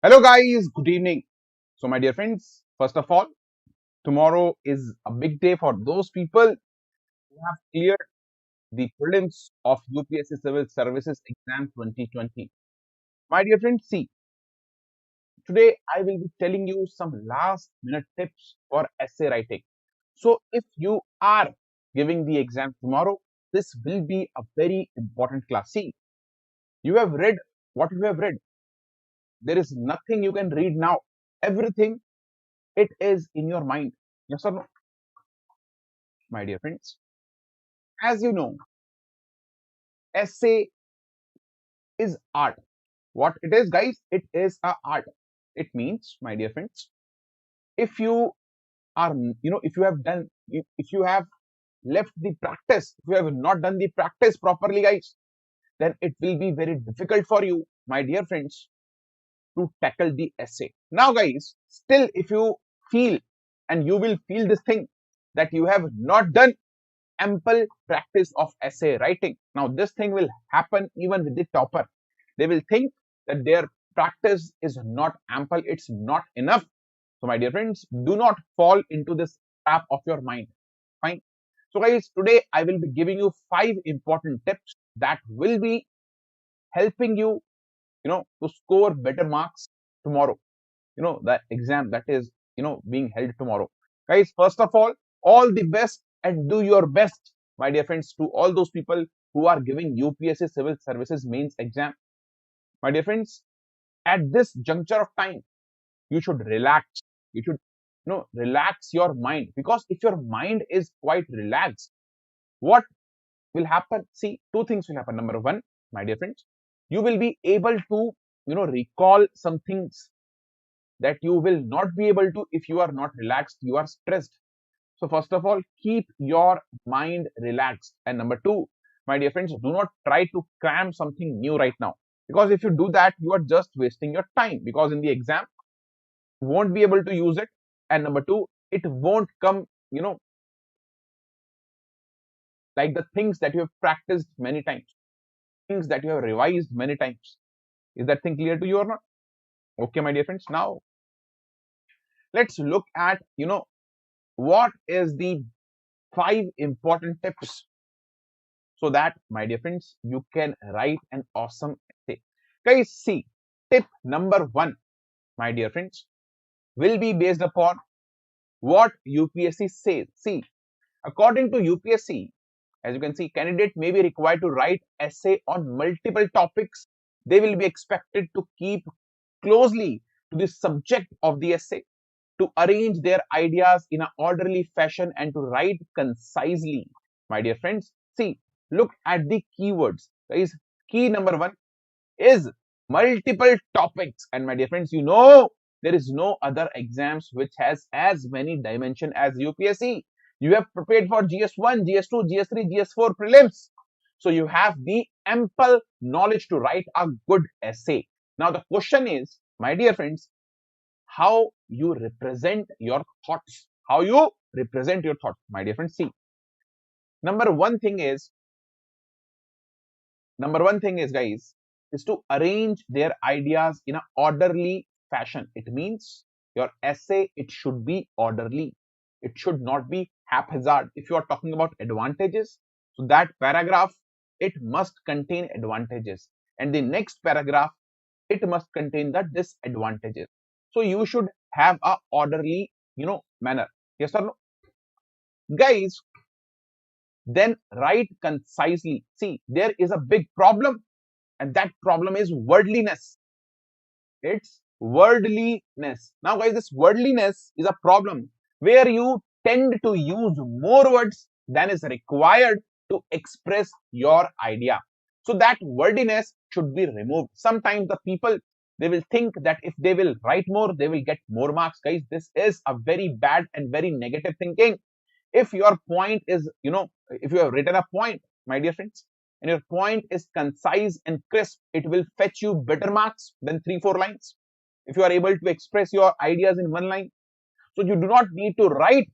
Hello guys, good evening. So my dear friends, first of all, tomorrow is a big day for those people who have cleared the prelims of UPSC Civil Services exam 2020. My dear friends, see, today I will be telling you some last minute tips for essay writing. So if you are giving the exam tomorrow, this will be a very important class. See, you have read what you have read. There is nothing you can read now. Everything it is in your mind. Yes or no, my dear friends? As you know, essay is art. What it is, guys? It is a art. It means, my dear friends, if you are, if you have done, if you have left the practice, if you have not done the practice properly, guys, then it will be very difficult for you, my dear friends, to tackle the essay. Now, guys, still, if you feel and you will feel this thing that you have not done ample practice of essay writing. Now, this thing will happen even with the topper. They will think that their practice is not ample, it's not enough. So, my dear friends, do not fall into this trap of your mind. Fine. So, guys, today I will be giving you 5 important tips that will be helping you, to score better marks tomorrow. The exam that is, being held tomorrow. Guys, first of all the best and do your best, my dear friends, to all those people who are giving UPSC Civil Services Mains exam. My dear friends, at this juncture of time, you should relax. You should, relax your mind, because if your mind is quite relaxed, what will happen? See, two things will happen. Number one, my dear friends, you will be able to, recall some things that you will not be able to if you are not relaxed, you are stressed. So first of all, keep your mind relaxed. And number two, my dear friends, do not try to cram something new right now, because if you do that, you are just wasting your time, because in the exam you won't be able to use it. And number two, it won't come, like the things that you have practiced many times, things that you have revised many times. Is that thing clear to you or not? Okay, my dear friends, now let's look at, what is the 5 important tips, so that, my dear friends, you can write an awesome essay. Guys, see, tip number 1, my dear friends, will be based upon what UPSC says. See, according to UPSC, as you can see, candidate may be required to write essay on multiple topics. They will be expected to keep closely to the subject of the essay, to arrange their ideas in an orderly fashion, and to write concisely. My dear friends, see, look at the keywords. Guys, key number 1 is multiple topics. And my dear friends, there is no other exams which has as many dimension as UPSC. You have prepared for GS1, GS2, GS3, GS4 prelims. So you have the ample knowledge to write a good essay. Now the question is, my dear friends, how you represent your thoughts. How you represent your thoughts, my dear friends. See, number one thing is, guys, is to arrange their ideas in an orderly fashion. It means your essay, it should be orderly. It should not be haphazard. If you are talking about advantages, so that paragraph, it must contain advantages. And the next paragraph, it must contain the disadvantages. So you should have a orderly, manner. Yes or no? Guys, then write concisely. See, there is a big problem, and that problem is wordliness. It's wordliness. Now, guys, this wordliness is a problem where you tend to use more words than is required to express your idea. So that wordiness should be removed. Sometimes the people, they will think that if they will write more, they will get more marks. Guys, this is a very bad and very negative thinking. If your point is, if you have written a point, my dear friends, and your point is concise and crisp, it will fetch you better marks than 3-4 lines. If you are able to express your ideas in 1 line, so you do not need to write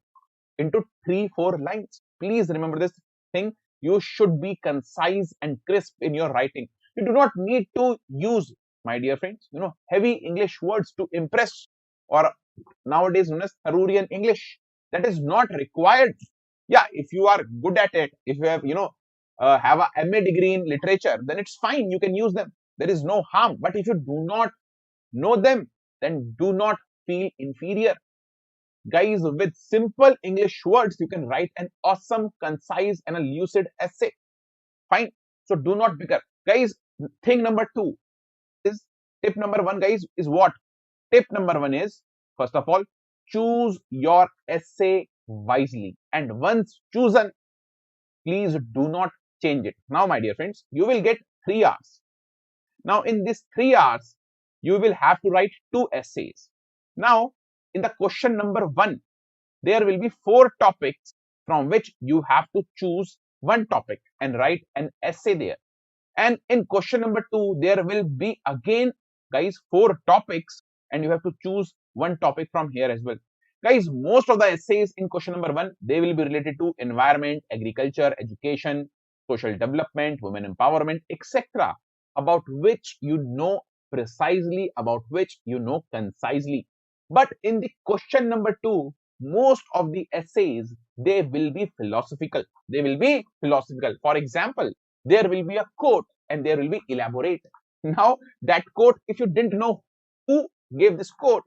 into 3-4 lines. Please remember this thing. You should be concise and crisp in your writing. You do not need to use my dear friends, heavy English words to impress, or nowadays known as Tharurian English. That is not required. Yeah, if you are good at it, if you have, have a MA degree in literature, then it's fine. You can use them. There is no harm. But if you do not know them, then do not feel inferior. Guys, with simple English words, you can write an awesome, concise, and a lucid essay. Fine. So do not bicker. Guys, thing number 2 is tip number 1, guys, is what? Tip number 1 is, first of all, choose your essay wisely. And once chosen, please do not change it. Now, my dear friends, you will get 3 hours. Now, in these 3 hours, you will have to write 2 essays. Now, in the question number 1, there will be 4 topics from which you have to choose one topic and write an essay there. And in question number 2, there will be again, guys, 4 topics, and you have to choose one topic from here as well. Guys, most of the essays in question number 1, they will be related to environment, agriculture, education, social development, women empowerment, etc., about which you know precisely, about which you know concisely. But in the question number 2, most of the essays, they will be philosophical. They will be philosophical. For example, there will be a quote and there will be elaborate. Now, that quote, if you didn't know who gave this quote,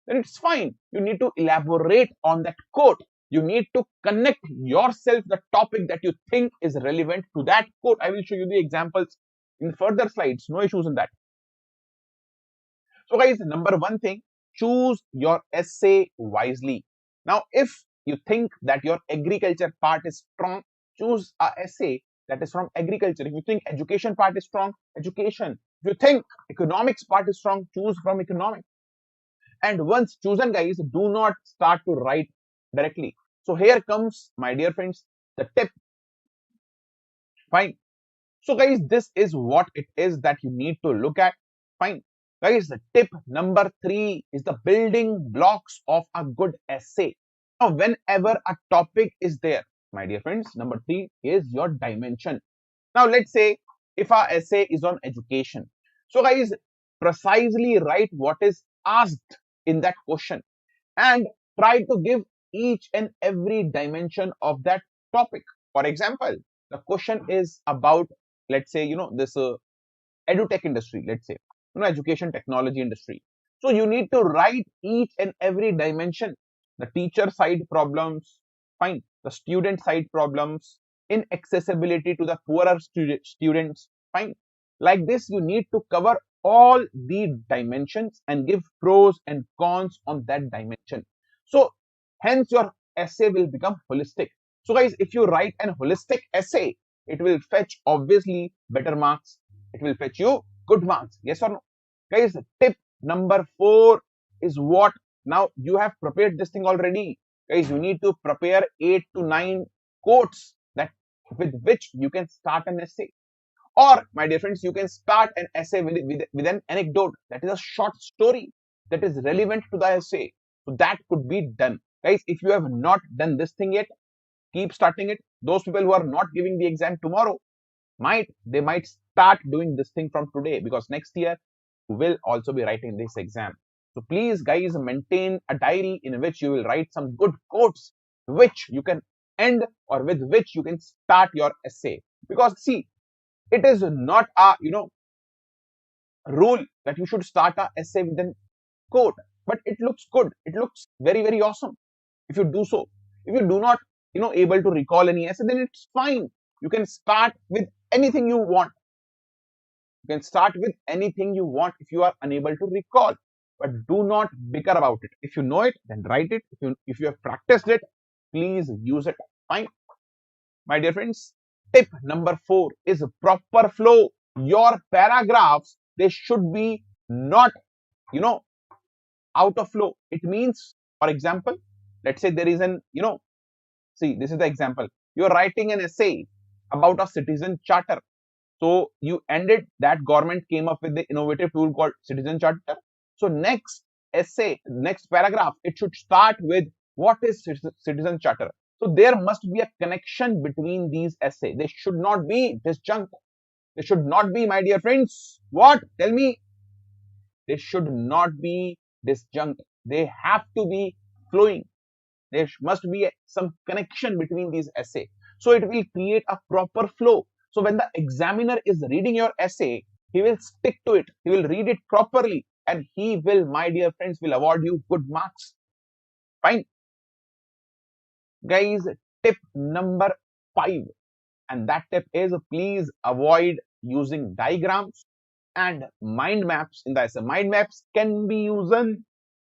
then it's fine. You need to elaborate on that quote. You need to connect yourself the topic that you think is relevant to that quote. I will show you the examples in further slides. No issues in that. So, guys, number 1 thing, choose your essay wisely. Now, if you think that your agriculture part is strong, choose a essay that is from agriculture. If you think education part is strong, education. If you think economics part is strong, choose from economics. And once chosen, guys, do not start to write directly. So here comes, my dear friends, the tip. Fine. So, guys, this is what it is that you need to look at. Fine. Guys, the tip number 3 is the building blocks of a good essay. Now, whenever a topic is there, my dear friends, number 3 is your dimension. Now, let's say if our essay is on education. So, guys, precisely write what is asked in that question and try to give each and every dimension of that topic. For example, the question is about, let's say, this edutech industry, let's say, education technology industry. So you need to write each and every dimension, the teacher side problems, fine, the student side problems, inaccessibility to the poorer students, fine. Like this, you need to cover all the dimensions and give pros and cons on that dimension. So hence your essay will become holistic. So guys, if you write an holistic essay, it will fetch obviously better marks. It will fetch you good marks. Yes or no? Guys, tip number 4 is what? Now you have prepared this thing already. Guys, you need to prepare 8 to 9 quotes that with which you can start an essay. Or, my dear friends, you can start an essay with an anecdote. That is a short story that is relevant to the essay. So that could be done. Guys, if you have not done this thing yet, keep starting it. Those people who are not giving the exam tomorrow, they might start doing this thing from today, because next year you will also be writing this exam. So please, guys, maintain a diary in which you will write some good quotes which you can end or with which you can start your essay. Because see, it is not a rule that you should start a essay with a quote, but it looks good. It looks very, very awesome if you do so. If you do not able to recall any essay, then it's fine. You can start with anything you want. You can start with anything you want if you are unable to recall, but do not bicker about it. If you know it, then write it. If you have practiced it, please use it. Fine. My dear friends, tip number 4 is proper flow. Your paragraphs, they should be not, out of flow. It means, for example, let's say there is an, see, this is the example. You're writing an essay about a citizen charter. So you ended that government came up with the innovative tool called citizen charter. So next essay, next paragraph, it should start with what is citizen charter. So there must be a connection between these essays. They should not be disjunct. They should not be, my dear friends. What? Tell me. They should not be disjunct. They have to be flowing. There must be some connection between these essay. So it will create a proper flow. So when the examiner is reading your essay, he will stick to it. He will read it properly, and he will, my dear friends, will award you good marks. Fine. Guys, tip number 5. And that tip is, please avoid using diagrams and mind maps in the essay. Mind maps can be used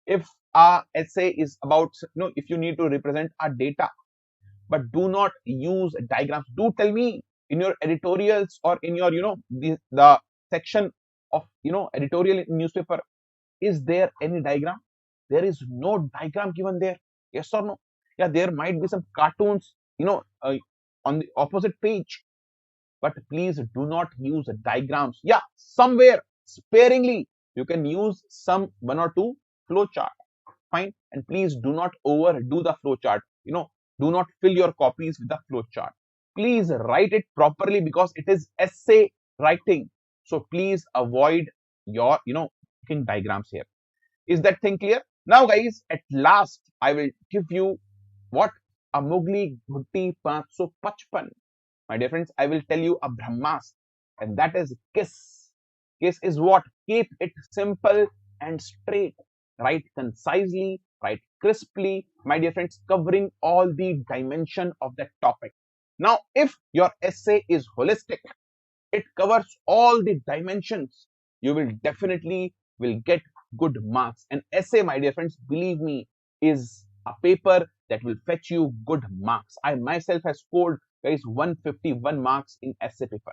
if a essay is about, if you need to represent a data, but do not use diagrams. Do tell me in your editorials or in your, the section of, editorial newspaper, is there any diagram? There is no diagram given there. Yes or no? Yeah, there might be some cartoons, on the opposite page, but please do not use diagrams. Yeah, somewhere sparingly you can use some 1 or 2 flow chart. Fine. And please do not overdo the flow chart. Do not fill your copies with the flow chart. Please write it properly, because it is essay writing. So please avoid your, making diagrams here. Is that thing clear? Now guys, at last I will give you what? A Mugli Ghutti 555. My dear friends, I will tell you a Brahmastra, and that is KISS. KISS is what? Keep it simple and straight. Write concisely, write crisply, my dear friends, covering all the dimension of that topic. Now, if your essay is holistic, it covers all the dimensions, you will definitely get good marks. An essay, my dear friends, believe me, is a paper that will fetch you good marks. I myself have scored, guys, 151 marks in essay paper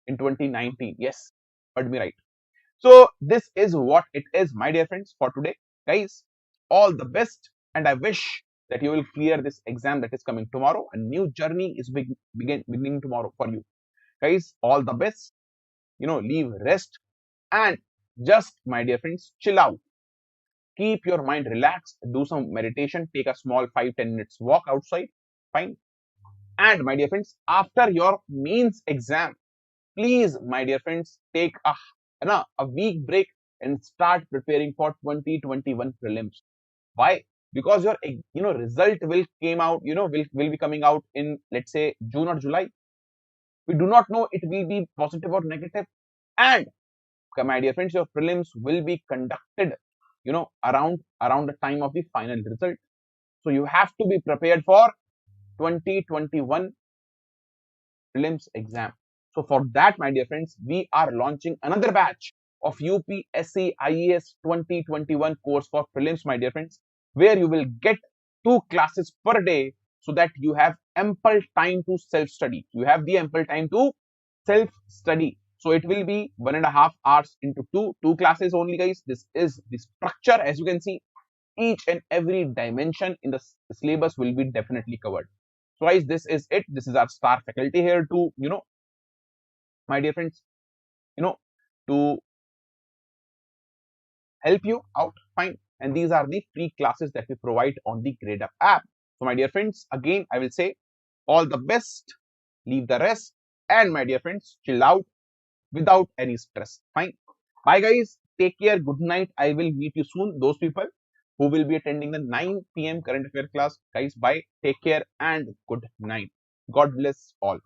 in 2019. Yes, heard me right. So this is what it is, my dear friends, for today. Guys, all the best, and I wish that you will clear this exam that is coming tomorrow. A new journey is beginning tomorrow for you. Guys, all the best. Leave rest, and just, my dear friends, chill out. Keep your mind relaxed. Do some meditation. Take a small 5-10 minutes walk outside. Fine. And my dear friends, after your mains exam, please, my dear friends, take a week break and start preparing for 2021 prelims. Why? Because your result will be coming out in, let's say, June or July. We do not know it will be positive or negative. And my dear friends, your prelims will be conducted, around the time of the final result. So you have to be prepared for 2021 prelims exam. So for that, my dear friends, we are launching another batch of UPSC IAS 2021 course for prelims, my dear friends, where you will get 2 classes per day, so that you have ample time to self-study. You have the ample time to self-study. So it will be 1.5 hours into two classes only, guys. This is the structure. As you can see, each and every dimension in the syllabus will be definitely covered. So guys, this is it. This is our star faculty here to, my dear friends, to help you out. Fine. And these are the free classes that we provide on the Gradeup app. So my dear friends, again, I will say all the best, leave the rest, and my dear friends, chill out without any stress. Fine. Bye guys. Take care. Good night. I will meet you soon. Those people who will be attending the 9 p.m. current affair class. Guys, bye. Take care and good night. God bless all.